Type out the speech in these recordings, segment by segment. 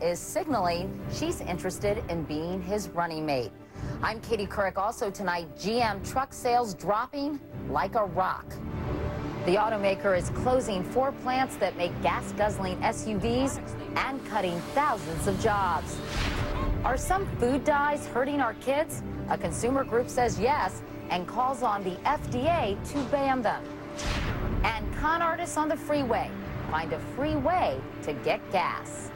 is signaling she's interested in being his running mate. I'm Katie Couric. Also tonight, GM truck sales dropping like a rock. The automaker is closing 4 plants that make gas-guzzling SUVs and cutting thousands of jobs. Are some food dyes hurting our kids? A consumer group says yes and calls on the FDA to ban them. And con artists on the freeway find a free way to get gas.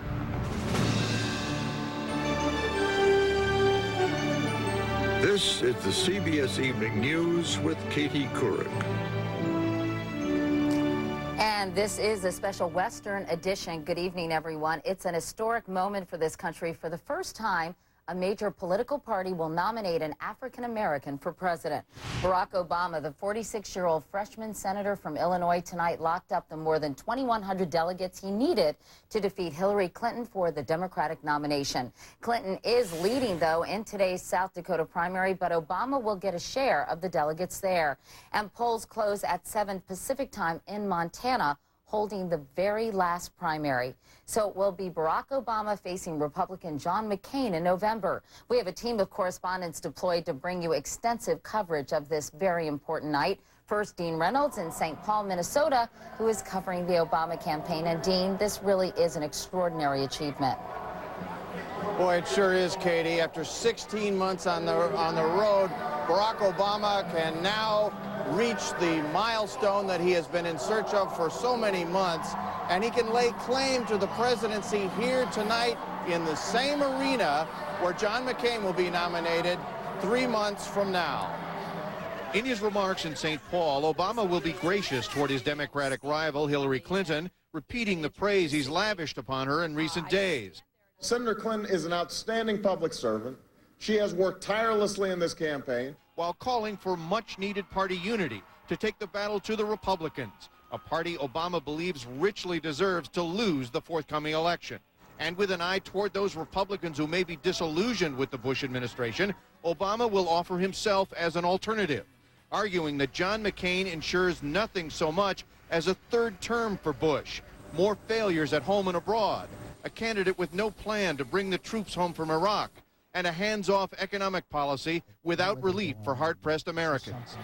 This is the CBS Evening News with Katie Couric. And this is a special Western edition. Good evening, everyone. It's an historic moment for this country. For the first time, a major political party will nominate an African-American for president. Barack Obama, the 46-year-old freshman senator from Illinois, tonight locked up the more than 2,100 delegates he needed to defeat Hillary Clinton for the Democratic nomination. Clinton is leading, though, in today's South Dakota primary, but Obama will get a share of the delegates there. And polls close at 7 Pacific time in Montana, holding the very last primary. So it will be Barack Obama facing Republican John McCain in November. We have a team of correspondents deployed to bring you extensive coverage of this very important night. First, Dean Reynolds in St. Paul, Minnesota, who is covering the Obama campaign. And Dean, this really is an extraordinary achievement. Boy, it sure is, Katie. After 16 months on the road, Barack Obama can now reach the milestone that he has been in search of for so many months, and he can lay claim to the presidency here tonight in the same arena where John McCain will be nominated 3 months from now. In his remarks in St. Paul, Obama will be gracious toward his Democratic rival, Hillary Clinton, repeating the praise he's lavished upon her in recent days. Senator Clinton is an outstanding public servant. She has worked tirelessly in this campaign, while calling for much-needed party unity to take the battle to the Republicans, a party Obama believes richly deserves to lose the forthcoming election. And with an eye toward those Republicans who may be disillusioned with the Bush administration, Obama will offer himself as an alternative, arguing that John McCain ensures nothing so much as a third term for Bush, more failures at home and abroad, a candidate with no plan to bring the troops home from Iraq, and a hands-off economic policy without relief for hard-pressed Americans.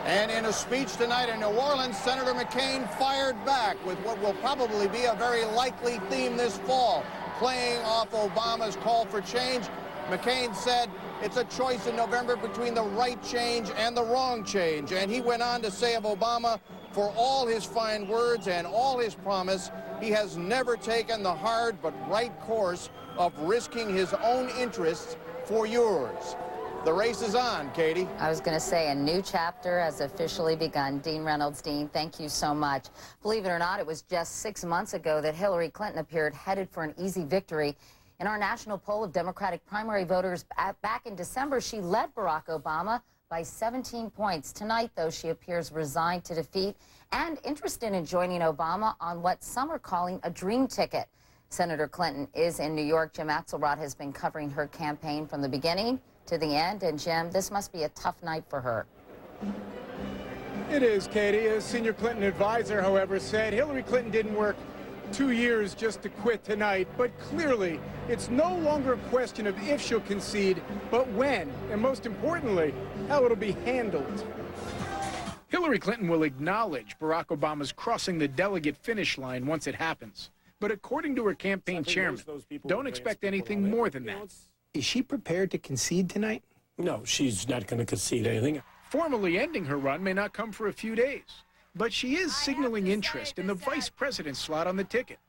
And in a speech tonight in New Orleans, Senator McCain fired back with what will probably be a very likely theme this fall, playing off Obama's call for change. McCain said it's a choice in November between the right change and the wrong change. And he went on to say of Obama, for all his fine words and all his promise, he has never taken the hard but right course of risking his own interests for yours. The race is on, Katie. I was going to say a new chapter has officially begun. Dean Reynolds. Dean, thank you so much. Believe it or not, it was just 6 months ago that Hillary Clinton appeared headed for an easy victory. In our national poll of Democratic primary voters back in December, she led Barack Obama by 17 points. Tonight, though, she appears resigned to defeat and interested in joining Obama on what some are calling a dream ticket. Senator Clinton is in New York. Jim Axelrod has been covering her campaign from the beginning to the end. And Jim, this must be a tough night for her. It is, Katie. A senior Clinton advisor, however, said Hillary Clinton didn't work 2 years just to quit tonight. But clearly, it's no longer a question of if she'll concede, but when. And most importantly, how it'll be handled. Hillary Clinton will acknowledge Barack Obama's crossing the delegate finish line once it happens. But according to her campaign chairman, don't expect anything more than that. Is she prepared to concede tonight? No, she's not going to concede anything. Formally ending her run may not come for a few days, but she is signaling interest in the vice president slot on the ticket.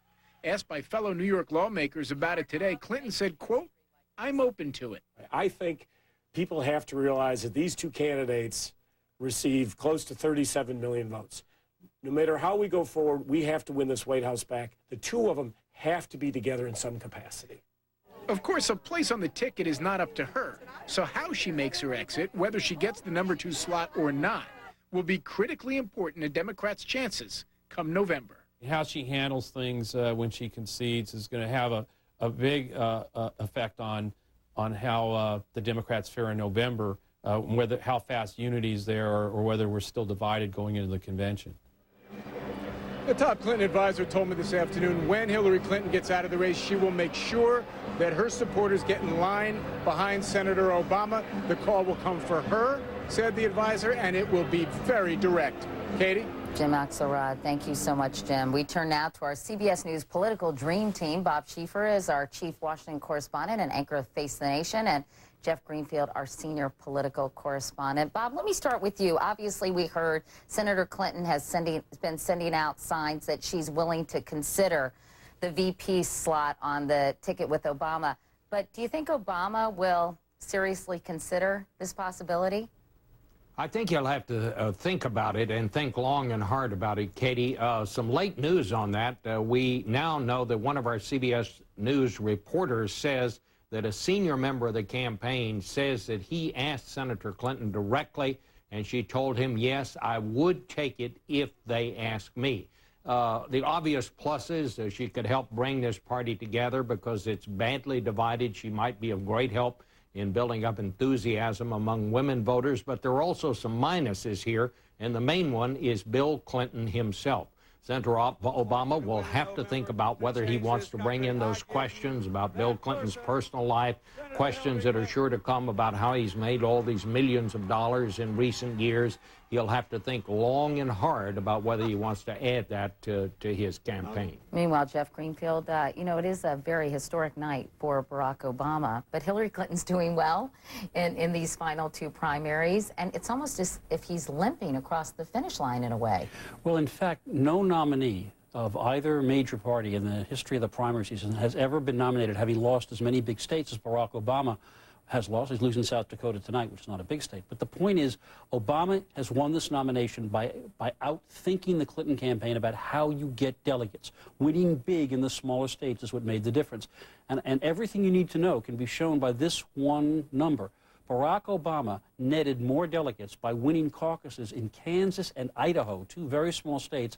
Asked by fellow New York lawmakers about it today, Clinton said, quote, "I'm open to it." I think people have to realize that these two candidates receive close to 37 million votes. No matter how we go forward, we have to win this White House back. The two of them have to be together in some capacity. Of course, a place on the ticket is not up to her. So how she makes her exit, whether she gets the number 2 slot or not, will be critically important to Democrats' chances come November. How she handles things when she concedes is going to have a big effect on how the Democrats fare in November, how fast unity is there or whether we're still divided going into the convention. The top Clinton advisor told me this afternoon when Hillary Clinton gets out of the race, she will make sure that her supporters get in line behind Senator Obama. The call will come for her, said the advisor, and it will be very direct. Katie? Jim Axelrod, thank you so much, Jim. We turn now to our CBS News political dream team. Bob Schieffer is our chief Washington correspondent and anchor of Face the Nation, and Jeff Greenfield, our senior political correspondent. Bob, let me start with you. Obviously, we heard Senator Clinton has been sending out signs that she's willing to consider the VP slot on the ticket with Obama. But do you think Obama will seriously consider this possibility? I think you'll have to think about it and think long and hard about it, Katie. Some late news on that. We now know that one of our CBS News reporters says that a senior member of the campaign says that he asked Senator Clinton directly, and she told him, yes, I would take it if they asked me. The obvious pluses, she could help bring this party together because it's badly divided. She might be of great help in building up enthusiasm among women voters, but there are also some minuses here, and the main one is Bill Clinton himself. Senator Obama will have to think about whether he wants to bring in those questions about Bill Clinton's personal life, questions that are sure to come about how he's made all these millions of dollars in recent years. He'll have to think long and hard about whether he wants to add that to his campaign. Meanwhile, Jeff Greenfield, you know, it is a very historic night for Barack Obama, but Hillary Clinton's doing well in these final two primaries, and it's almost as if he's limping across the finish line in a way. Well, in fact, no nominee of either major party in the history of the primary season has ever been nominated having lost as many big states as Barack Obama has lost. He's losing South Dakota tonight, which is not a big state. But the point is, Obama has won this nomination by outthinking the Clinton campaign about how you get delegates. Winning big in the smaller states is what made the difference. And everything you need to know can be shown by this one number. Barack Obama netted more delegates by winning caucuses in Kansas and Idaho, two very small states,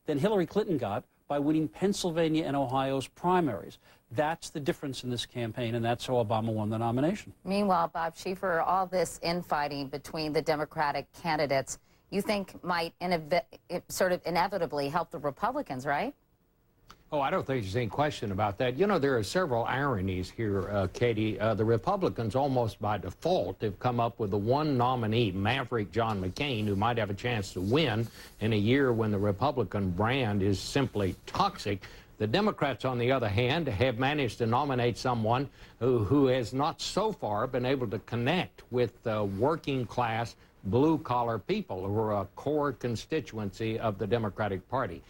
than Hillary Clinton got by winning Pennsylvania and Ohio's primaries. That's the difference in this campaign, and that's how Obama won the nomination. Meanwhile, Bob Schieffer, all this infighting between the Democratic candidates, you think might sort of inevitably help the Republicans, right? Oh, I don't think there's any question about that. You know, there are several ironies here, Katie. The Republicans, almost by default, have come up with the one nominee, Maverick John McCain, who might have a chance to win in a year when the Republican brand is simply toxic. The Democrats, on the other hand, have managed to nominate someone who has not so far been able to connect with working-class, blue-collar people who are a core constituency of the Democratic Party.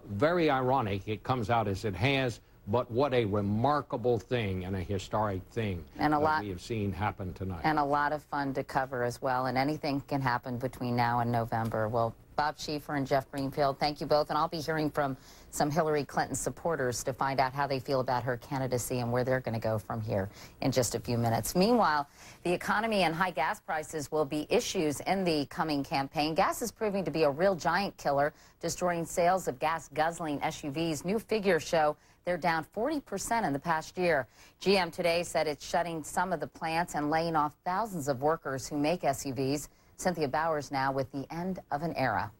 Very ironic it comes out as it has, but what a remarkable thing and a historic thing we have seen happen tonight. And a lot of fun to cover as well, and anything can happen between now and November. Well, Bob Schieffer and Jeff Greenfield, thank you both, and I'll be hearing from some Hillary Clinton supporters to find out how they feel about her candidacy and where they're going to go from here in just a few minutes. Meanwhile, the economy and high gas prices will be issues in the coming campaign. Gas is proving to be a real giant killer, destroying sales of gas-guzzling SUVs. New figures show they're down 40% in the past year. GM today said it's shutting some of the plants and laying off thousands of workers who make SUVs. Cynthia Bowers now with the end of an era.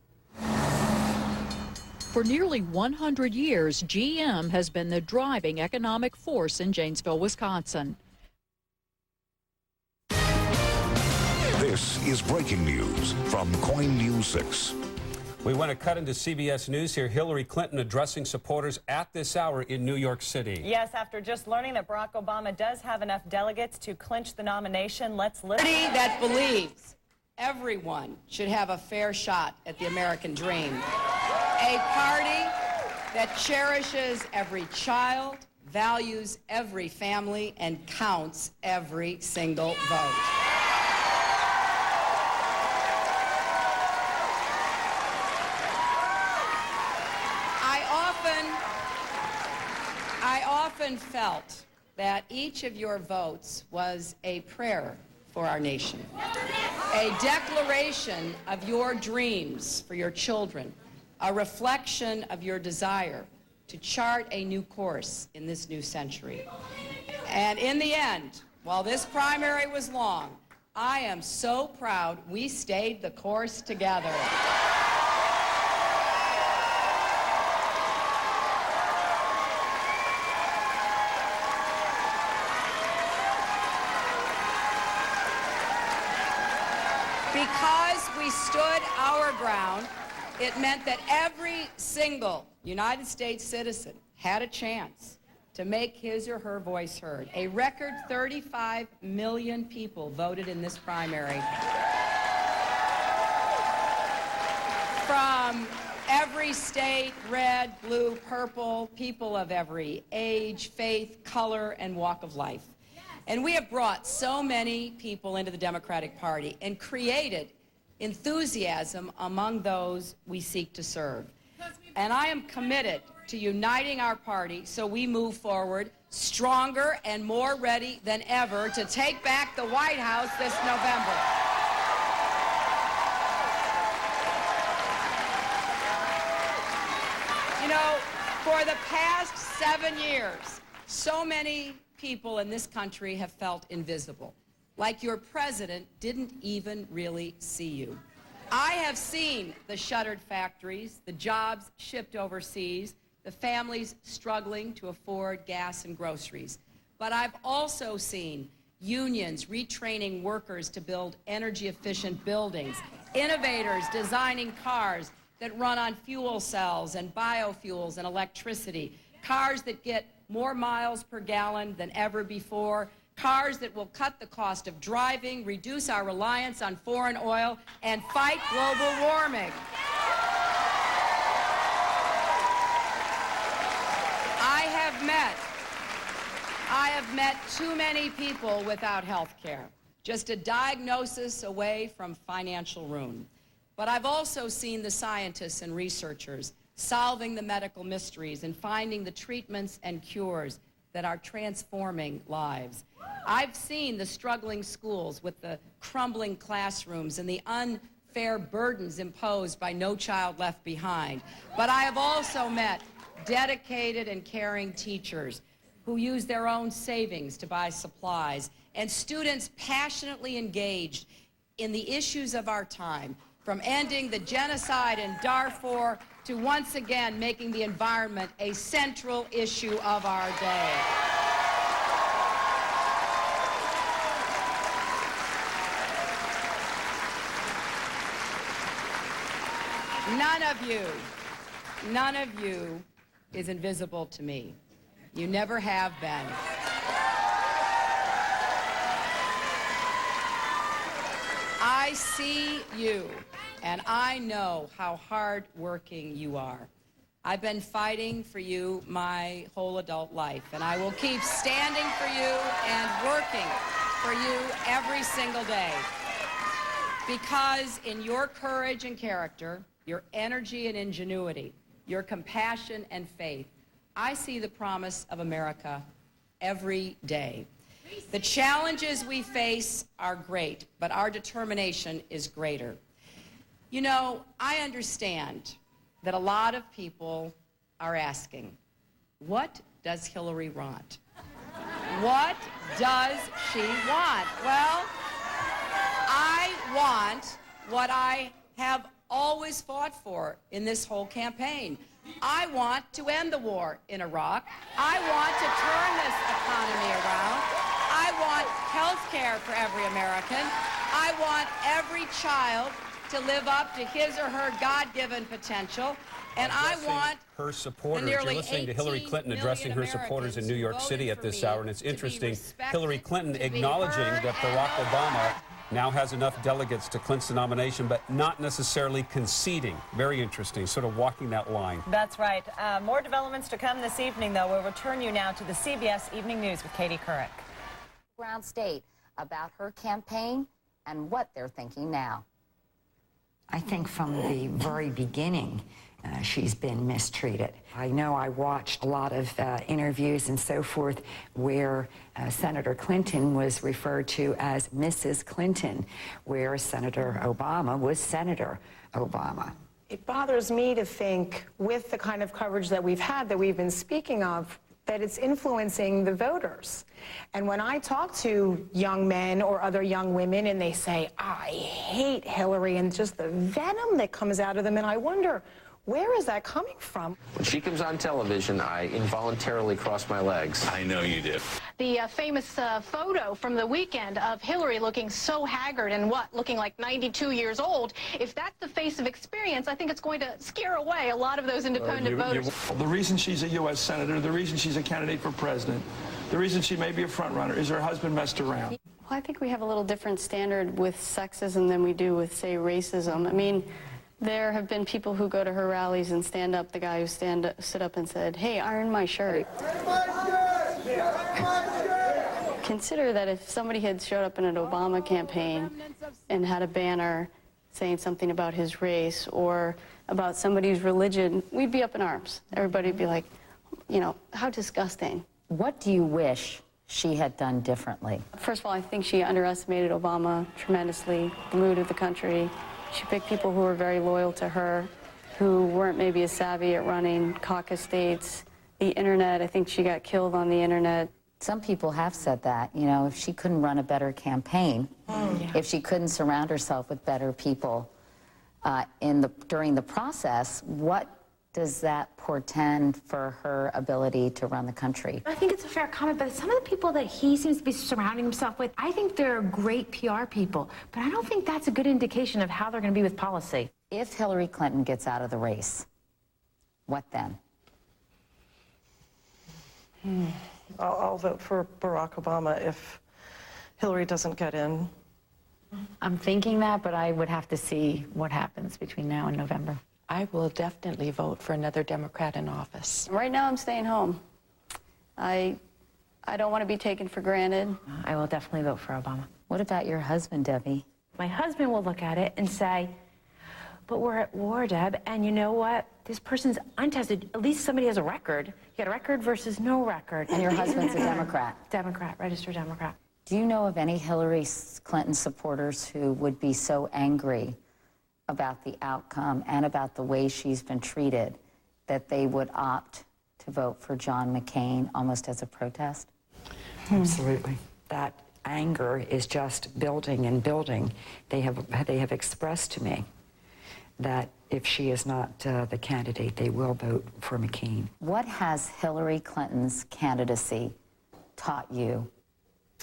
For nearly 100 years, GM has been the driving economic force in Janesville, Wisconsin. This is breaking news from KOIN News 6. We want to cut into CBS News here. Hillary Clinton addressing supporters at this hour in New York City. Yes, after just learning that Barack Obama does have enough delegates to clinch the nomination, let's listen. A party that believes everyone should have a fair shot at the American dream. A party that cherishes every child, values every family, and counts every single vote. I often felt that each of your votes was a prayer for our nation, a declaration of your dreams for your children, a reflection of your desire to chart a new course in this new century. And in the end, while this primary was long, I am so proud we stayed the course together. Because we stood our ground, it meant that every single United States citizen had a chance to make his or her voice heard. A record 35 million people voted in this primary. From every state, red, blue, purple, people of every age, faith, color, and walk of life. And we have brought so many people into the Democratic Party and created enthusiasm among those we seek to serve. And I am committed to uniting our party so we move forward stronger and more ready than ever to take back the White House this November. You know, for the past 7 years, so many people in this country have felt invisible, like your president didn't even really see you. I have seen the shuttered factories, the jobs shipped overseas, the families struggling to afford gas and groceries. But I've also seen unions retraining workers to build energy-efficient buildings, innovators designing cars that run on fuel cells and biofuels and electricity, cars that get more miles per gallon than ever before, cars that will cut the cost of driving, reduce our reliance on foreign oil, and fight global warming. I have met too many people without health care, just a diagnosis away from financial ruin. But I've also seen the scientists and researchers solving the medical mysteries and finding the treatments and cures that are transforming lives. I've seen the struggling schools with the crumbling classrooms and the unfair burdens imposed by No Child Left Behind. But I have also met dedicated and caring teachers who use their own savings to buy supplies, and students passionately engaged in the issues of our time, from ending the genocide in Darfur to once again making the environment a central issue of our day. None of you is invisible to me. You never have been. I see you, and I know how hard-working you are. I've been fighting for you my whole adult life, and I will keep standing for you and working for you every single day. Because in your courage and character, your energy and ingenuity, your compassion and faith, I see the promise of America every day. The challenges we face are great, but our determination is greater. You know, I understand that a lot of people are asking, what does Hillary want? What does she want? Well, I want what I have always fought for in this whole campaign. I want to end the war in Iraq. I want to turn this economy around. I want health care for every American. I want every child to live up to his or her God-given potential. And I want her supporters. You're listening to Hillary Clinton addressing her supporters in New York City at this hour, and it's interesting, Hillary Clinton acknowledging that Barack Obama now has enough delegates to clinch the nomination, but not necessarily conceding. Very interesting, sort of walking that line. That's right. More developments to come this evening, though. We'll return you now to the CBS Evening News with Katie Couric. Ground State about her campaign and what they're thinking now. I think from the very beginning, she's been mistreated. I know I watched a lot of interviews and so forth where Senator Clinton was referred to as Mrs. Clinton, where Senator Obama was Senator Obama. It bothers me to think, with the kind of coverage that we've had, that we've been speaking of, that it's influencing the voters. And when I talk to young men or other young women and they say, I hate Hillary, and just the venom that comes out of them, and I wonder, Where is that coming from? When she comes on television, I involuntarily cross my legs. I know you do. The famous photo from the weekend of Hillary looking so haggard and looking like 92 years old. If that's the face of experience, I think it's going to scare away a lot of those independent voters. The reason she's a U.S. Senator, the reason she's a candidate for president, the reason she may be a front runner is her husband messed around. Well, I think we have a little different standard with sexism than we do with, say, racism. I mean, there have been people who go to her rallies and stand up, the guy who stood up and said, "Hey, iron my shirt." Consider that if somebody had showed up in an Obama campaign and had a banner saying something about his race or about somebody's religion, we'd be up in arms. Everybody would be like, you know, how disgusting. What do you wish she had done differently? First of all, I think she underestimated Obama tremendously, the mood of the country. She picked people who were very loyal to her, who weren't maybe as savvy at running caucus states. The internet, I think she got killed on the internet. Some people have said that, you know, if she couldn't run a better campaign, if she couldn't surround herself with better people during the process, what does that portend for her ability to run the country? I think it's a fair comment, but some of the people that he seems to be surrounding himself with, I think they're great PR people, but I don't think that's a good indication of how they're going to be with policy. If Hillary Clinton gets out of the race, what then? I'll vote for Barack Obama if Hillary doesn't get in. I'm thinking that, but I would have to see what happens between now and November. I will definitely vote for another Democrat in office. Right now, I'm staying home. I don't want to be taken for granted. I will definitely vote for Obama. What about your husband, Debbie? My husband will look at it and say, but we're at war, Deb, and you know what? This person's untested. At least somebody has a record. You got a record versus no record. And your husband's a Democrat? Democrat, registered Democrat. Do you know of any Hillary Clinton supporters who would be so angry about the outcome and about the way she's been treated that they would opt to vote for John McCain almost as a protest? Absolutely. That anger is just building and building. They have expressed to me that if she is not the candidate, they will vote for McCain. What has Hillary Clinton's candidacy taught you?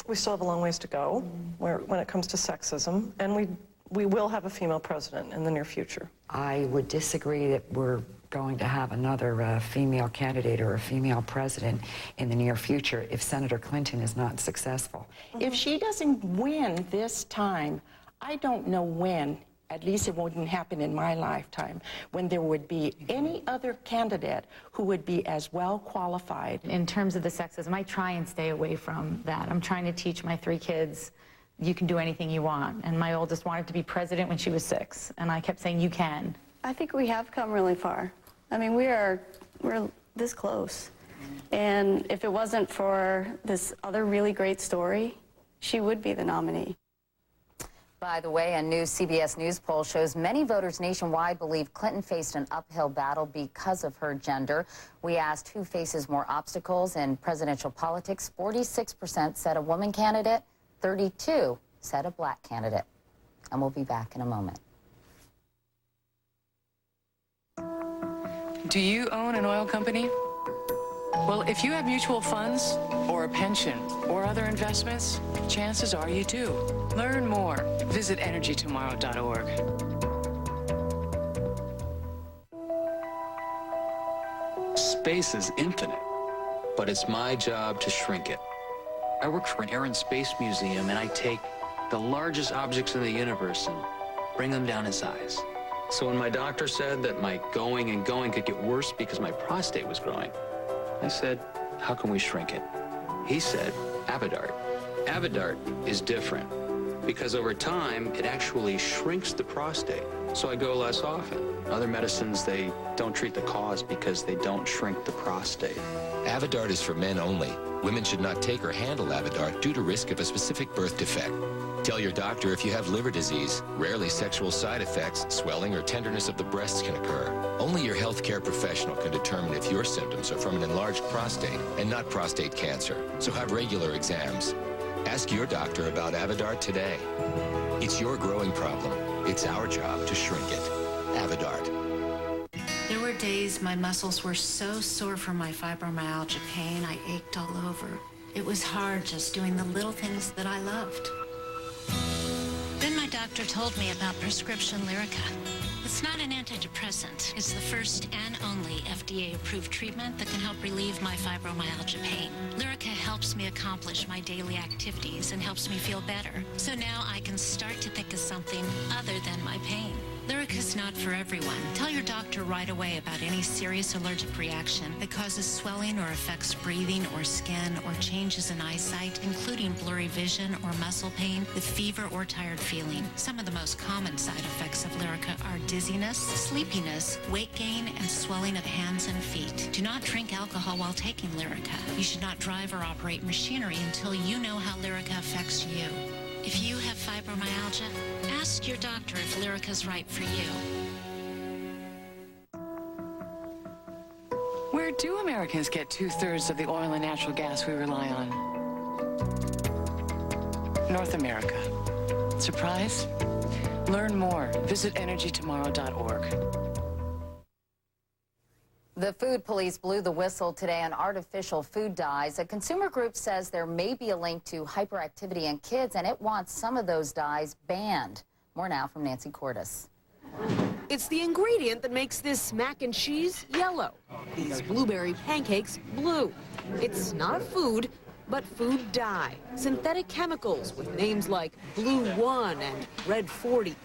We still have a long ways to go when it comes to sexism, and we will have a female president in the near future. I would disagree that we're going to have another female candidate or a female president in the near future if Senator Clinton is not successful. If she doesn't win this time, I don't know when, at least it wouldn't happen in my lifetime, when there would be any other candidate who would be as well qualified. In terms of the sexism, I try and stay away from that. I'm trying to teach my 3 kids, you can do anything you want. And my oldest wanted to be president when she was 6, and I kept saying, you can. I think we have come really far. I mean, we're this close. And if it wasn't for this other really great story, she would be the nominee. By the way, a new CBS News poll shows many voters nationwide believe Clinton faced an uphill battle because of her gender. We asked who faces more obstacles in presidential politics. 46% said a woman candidate, 32% said a black candidate. And we'll be back in a moment. Do you own an oil company? Well, if you have mutual funds or a pension or other investments, chances are you do. Learn more. Visit energytomorrow.org. Space is infinite, but it's my job to shrink it. I work for an Air and Space Museum, and I take the largest objects in the universe and bring them down in size. So when my doctor said that my going and going could get worse because my prostate was growing, I said, how can we shrink it? He said, Avodart. Avodart is different because over time, it actually shrinks the prostate, so I go less often. Other medicines, they don't treat the cause because they don't shrink the prostate. Avodart is for men only. Women should not take or handle Avodart due to risk of a specific birth defect. Tell your doctor if you have liver disease. Rarely sexual side effects, swelling, or tenderness of the breasts can occur. Only your healthcare professional can determine if your symptoms are from an enlarged prostate and not prostate cancer. So have regular exams. Ask your doctor about Avodart today. It's your growing problem. It's our job to shrink it. Avodart. days, my muscles were so sore from my fibromyalgia pain, I ached all over. It was hard just doing the little things that I loved. Then my doctor told me about prescription Lyrica. It's not an antidepressant. It's the first and only FDA-approved treatment that can help relieve my fibromyalgia pain. Lyrica helps me accomplish my daily activities and helps me feel better. So now I can start to think of something other than my pain. Lyrica's not for everyone. Tell your doctor right away about any serious allergic reaction that causes swelling or affects breathing or skin or changes in eyesight, including blurry vision or muscle pain with fever or tired feeling. Some of the most common side effects of Lyrica are dizziness, sleepiness, weight gain, and swelling of hands and feet. Do not drink alcohol while taking Lyrica. You should not drive or operate machinery until you know how Lyrica affects you. If you have fibromyalgia, ask your doctor if Lyrica's right for you. Where do Americans get 2/3 of the oil and natural gas we rely on? North America. Surprise? Learn more. Visit energytomorrow.org. The food police blew the whistle today on artificial food dyes. A consumer group says there may be a link to hyperactivity in kids, and it wants some of those dyes banned. More now from Nancy Cordes. It's the ingredient that makes this mac and cheese yellow, these blueberry pancakes blue. It's not a food, but food dye, synthetic chemicals with names like Blue 1 and Red 40.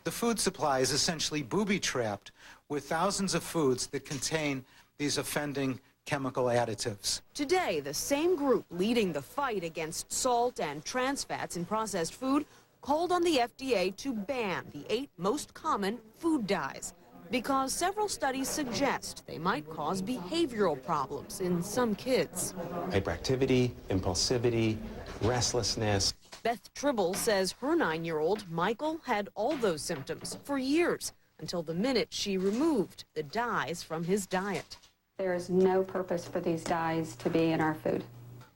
The food supply is essentially booby-trapped with thousands of foods that contain these offending chemical additives. Today, the same group leading the fight against salt and trans fats in processed food called on the FDA to ban the 8 most common food dyes because several studies suggest they might cause behavioral problems in some kids. Hyperactivity, impulsivity, restlessness. Beth Tribble says her 9-year-old Michael had all those symptoms for years until the minute she removed the dyes from his diet. There is no purpose for these dyes to be in our food.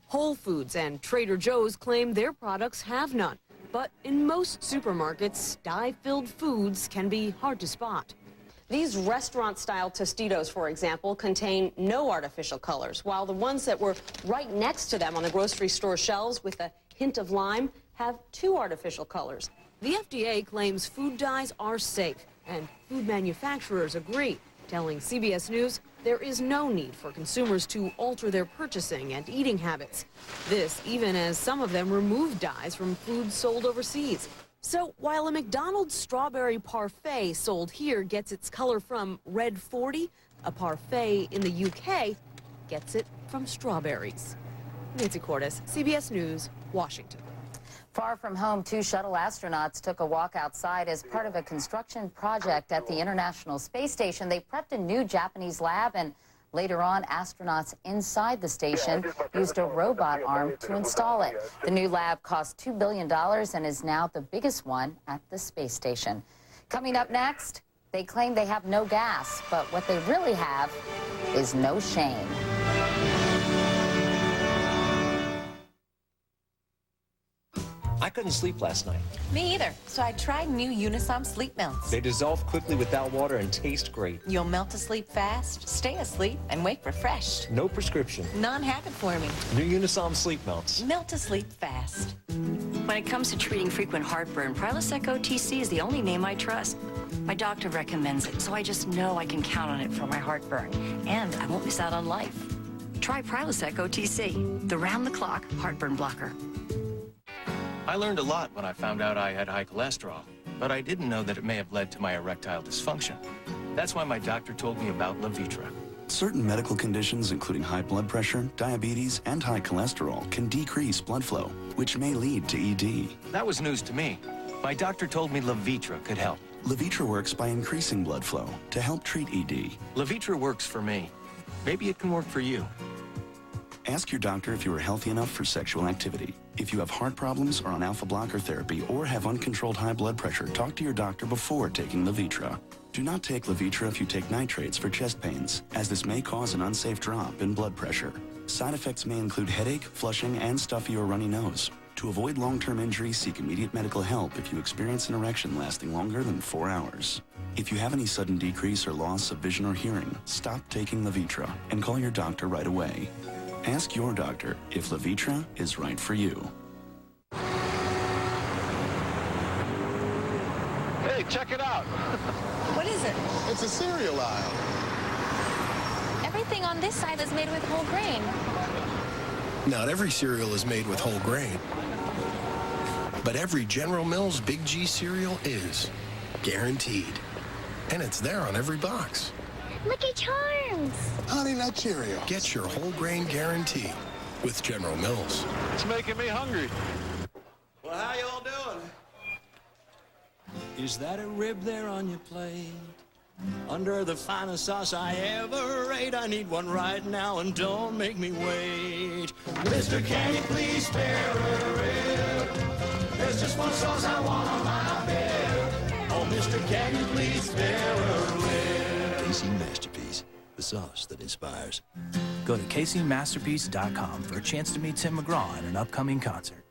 Whole Foods and Trader Joe's claim their products have none. But in most supermarkets, dye-filled foods can be hard to spot. These restaurant-style Tostitos, for example, contain no artificial colors, while the ones that were right next to them on the grocery store shelves with a hint of lime have 2 artificial colors. The FDA claims food dyes are safe, and food manufacturers agree, telling CBS News there is no need for consumers to alter their purchasing and eating habits. This even as some of them remove dyes from foods sold overseas. So while a McDonald's strawberry parfait sold here gets its color from Red 40, a parfait in the UK gets it from strawberries. Nancy Cordes, CBS News, Washington. Far from home, 2 shuttle astronauts took a walk outside as part of a construction project at the International Space Station. They prepped a new Japanese lab, and later on, astronauts inside the station used a robot arm to install it. The new lab cost $2 billion and is now the biggest one at the space station. Coming up next, they claim they have no gas, but what they really have is no shame. I couldn't sleep last night. Me either. So I tried new Unisom sleep melts. They dissolve quickly without water and taste great. You'll melt asleep fast, stay asleep, and wake refreshed. No prescription. Non-habit forming. New Unisom sleep melts. Melt asleep fast. When it comes to treating frequent heartburn, Prilosec OTC is the only name I trust. My doctor recommends it, so I just know I can count on it for my heartburn. And I won't miss out on life. Try Prilosec OTC, the round-the-clock heartburn blocker. I learned a lot when I found out I had high cholesterol, but I didn't know that it may have led to my erectile dysfunction. That's why my doctor told me about Levitra. Certain medical conditions, including high blood pressure, diabetes, and high cholesterol, can decrease blood flow, which may lead to ED. That was news to me. My doctor told me Levitra could help. Levitra works by increasing blood flow to help treat ED. Levitra works for me. Maybe it can work for you. Ask your doctor if you are healthy enough for sexual activity. If you have heart problems, are on alpha blocker therapy, or have uncontrolled high blood pressure, talk to your doctor before taking Levitra. Do not take Levitra if you take nitrates for chest pains, as this may cause an unsafe drop in blood pressure. Side effects may include headache, flushing, and stuffy or runny nose. To avoid long-term injury, seek immediate medical help if you experience an erection lasting longer than 4 hours. If you have any sudden decrease or loss of vision or hearing, stop taking Levitra and call your doctor right away. Ask your doctor if Levitra is right for you. Hey, check it out. What is it? It's a cereal aisle. Everything on this side is made with whole grain. Not every cereal is made with whole grain. But every General Mills Big G cereal is. Guaranteed. And it's there on every box. Lucky Charms. Honey Nut Cheerio. Get your whole grain guarantee with General Mills. It's making me hungry. Well, how y'all doing? Is that a rib there on your plate? Under the finest sauce I ever ate. I need one right now and don't make me wait. Mister, can you please spare a rib? There's just one sauce I want on my bib. Oh, mister, can you please spare a rib? KC Masterpiece, the sauce that inspires. Go to KCMasterpiece.com for a chance to meet Tim McGraw at an upcoming concert.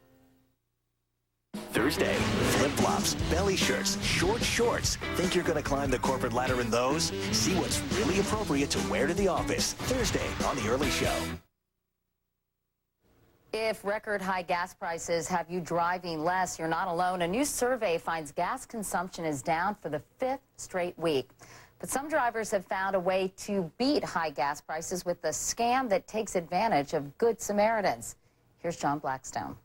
Thursday, flip-flops, belly shirts, short shorts. Think you're going to climb the corporate ladder in those? See what's really appropriate to wear to the office. Thursday on The Early Show. If record high gas prices have you driving less, you're not alone. A new survey finds gas consumption is down for the 5th straight week. But some drivers have found a way to beat high gas prices with a scam that takes advantage of good Samaritans. Here's John Blackstone.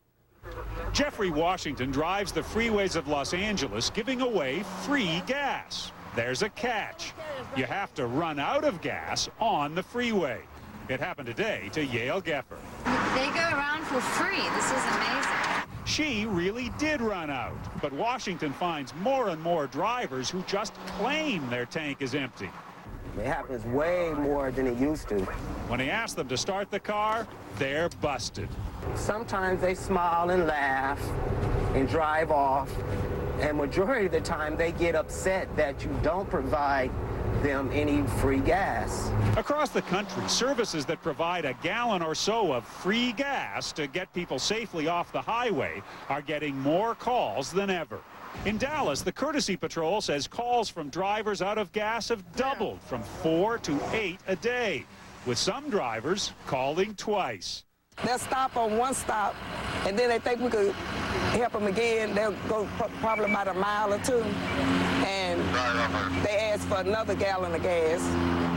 Jeffrey Washington drives the freeways of Los Angeles giving away free gas. There's a catch. You have to run out of gas on the freeway. It happened today to Yale Geffer. They go around for free. This is amazing. She really did run out, but Washington finds more and more drivers who just claim their tank is empty. It happens way more than it used to. When he asks them to start the car, they're busted. Sometimes they smile and laugh and drive off, and majority of the time they get upset that you don't provide them any free gas. Across the country, services that provide a gallon or so of free gas to get people safely off the highway are getting more calls than ever. In Dallas, the Courtesy Patrol says calls from drivers out of gas have doubled from 4 to 8 a day, with some drivers calling twice. They'll stop on one stop, and then they think we could help them again. They'll go probably about a mile or two, and they ask for another gallon of gas,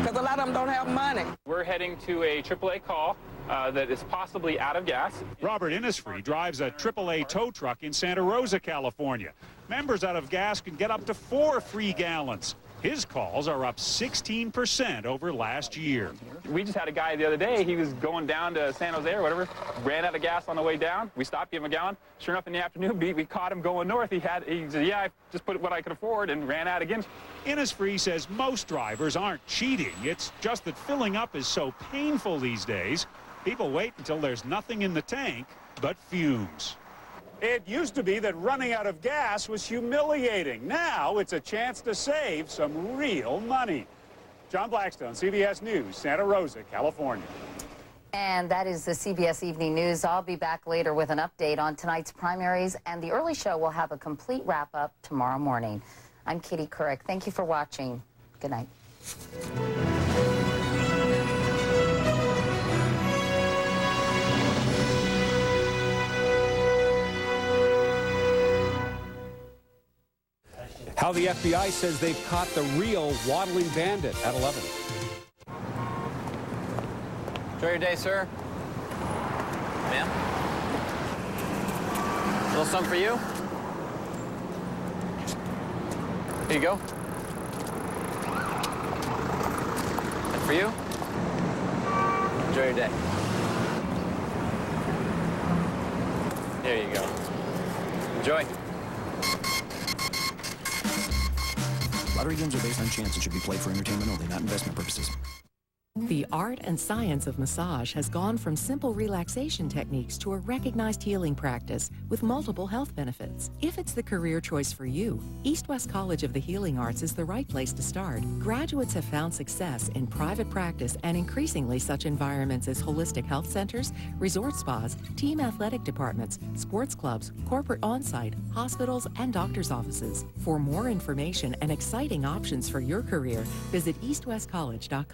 because a lot of them don't have money. We're heading to a AAA call that is possibly out of gas. Robert Innisfree drives a AAA tow truck in Santa Rosa, California. Members out of gas can get up to 4 free gallons. His calls are up 16% over last year. We just had a guy the other day, he was going down to San Jose or whatever, ran out of gas on the way down. We stopped, gave him a gallon. Sure enough, in the afternoon, we caught him going north. He said, yeah, I just put what I could afford and ran out again. Innisfree says most drivers aren't cheating. It's just that filling up is so painful these days. People wait until there's nothing in the tank but fumes. It used to be that running out of gas was humiliating. Now it's a chance to save some real money. John Blackstone, CBS News, Santa Rosa, California. And that is the CBS Evening News. I'll be back later with an update on tonight's primaries, and the early show will have a complete wrap-up tomorrow morning. I'm Katie Couric. Thank you for watching. Good night. How the FBI says they've caught the real waddling bandit at 11. Enjoy your day, sir. Ma'am? A little something for you? Here you go. And for you? Enjoy your day. There you go. Enjoy. Lottery games are based on chance and should be played for entertainment only, not investment purposes. The art and science of massage has gone from simple relaxation techniques to a recognized healing practice with multiple health benefits. If it's the career choice for you, East West College of the Healing Arts is the right place to start. Graduates have found success in private practice and increasingly such environments as holistic health centers, resort spas, team athletic departments, sports clubs, corporate on-site, hospitals, and doctors' offices. For more information and exciting options for your career, visit eastwestcollege.com.